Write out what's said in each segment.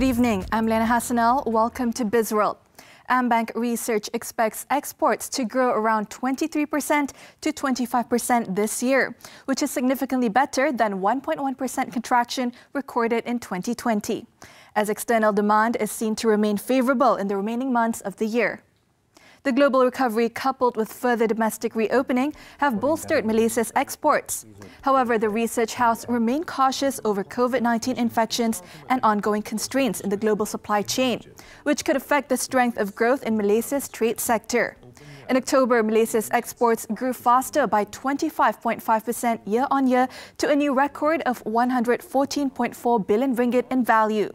Good evening, I'm Liyana Hassanel. Welcome to Bizworld. AmBank Research expects exports to grow around 23% to 25% this year, which is significantly better than 1.1% contraction recorded in 2020, as external demand is seen to remain favorable in the remaining months of the year. The global recovery, coupled with further domestic reopening, have bolstered Malaysia's exports. However, the research house remained cautious over COVID-19 infections and ongoing constraints in the global supply chain, which could affect the strength of growth in Malaysia's trade sector. In October, Malaysia's exports grew faster by 25.5% year-on-year to a new record of 114.4 billion ringgit in value.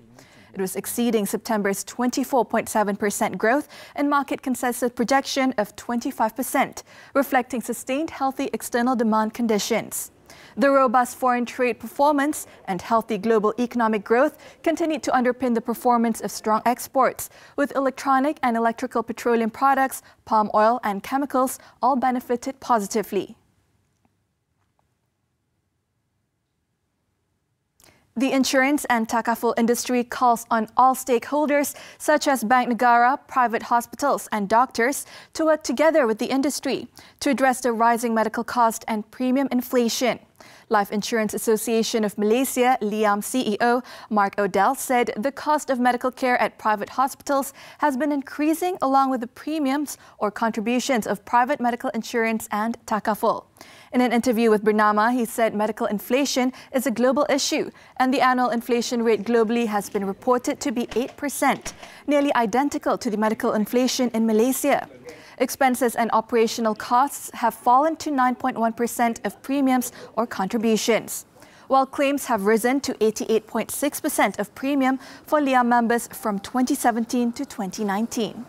It was exceeding September's 24.7% growth and market consensus projection of 25%, reflecting sustained healthy external demand conditions. The robust foreign trade performance and healthy global economic growth continued to underpin the performance of strong exports, with electronic and electrical petroleum products, palm oil and chemicals all benefited positively. The insurance and Takaful industry calls on all stakeholders, such as Bank Negara, private hospitals and doctors, to work together with the industry to address the rising medical cost and premium inflation. Life Insurance Association of Malaysia, Liam CEO Mark Odell said the cost of medical care at private hospitals has been increasing along with the premiums or contributions of private medical insurance and Takaful. In an interview with Baram, he said medical inflation is a global issue and the annual inflation rate globally has been reported to be 8%, nearly identical to the medical inflation in Malaysia. Expenses and operational costs have fallen to 9.1% of premiums or contributions, while claims have risen to 88.6% of premium for Liam members from 2017 to 2019.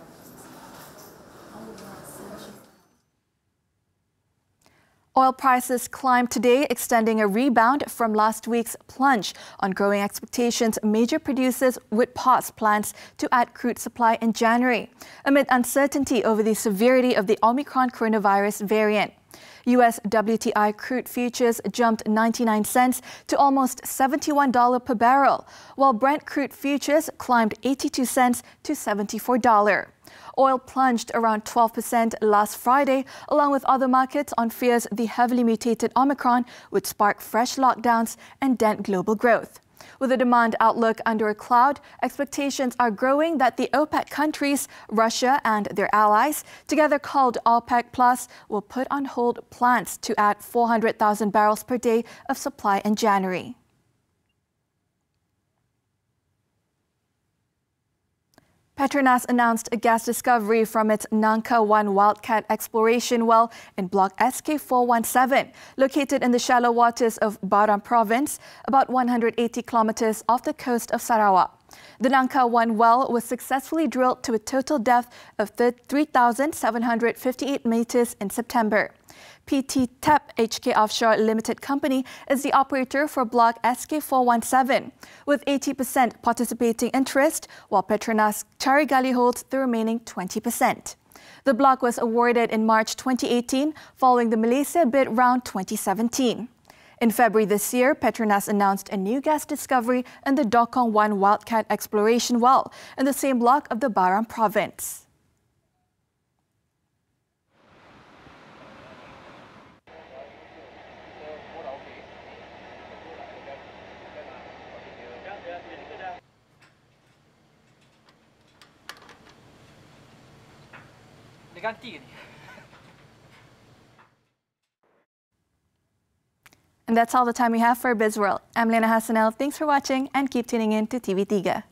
Oil prices climbed today, extending a rebound from last week's plunge. On growing expectations, major producers would pause plans to add crude supply in January, amid uncertainty over the severity of the Omicron coronavirus variant. US WTI crude futures jumped 99 cents to almost $71 per barrel, while Brent crude futures climbed 82 cents to $74. Oil plunged around 12% last Friday, along with other markets on fears the heavily mutated Omicron would spark fresh lockdowns and dent global growth. With the demand outlook under a cloud, expectations are growing that the Opec countries, Russia and their allies, together called Opec+, will put on hold plans to add 400,000 barrels per day of supply in January. PETRONAS announced a gas discovery from its Nangka-1 wildcat exploration well in Block SK417, located in the shallow waters of Baram province, about 180 kilometers off the coast of Sarawak. The Nangka-1 well was successfully drilled to a total depth of 3,758 meters in September. PTTEP HK Offshore Limited Company is the operator for Block SK417, with 80% participating interest, while Petronas Carigali holds the remaining 20%. The block was awarded in March 2018, following the Malaysia bid round 2017. In February this year, Petronas announced a new gas discovery in the Dokong-1 wildcat exploration well in the same block of the Baram province. And that's all the time we have for Bizworld. I'm Liyana Hassanel. Thanks for watching and keep tuning in to TV3.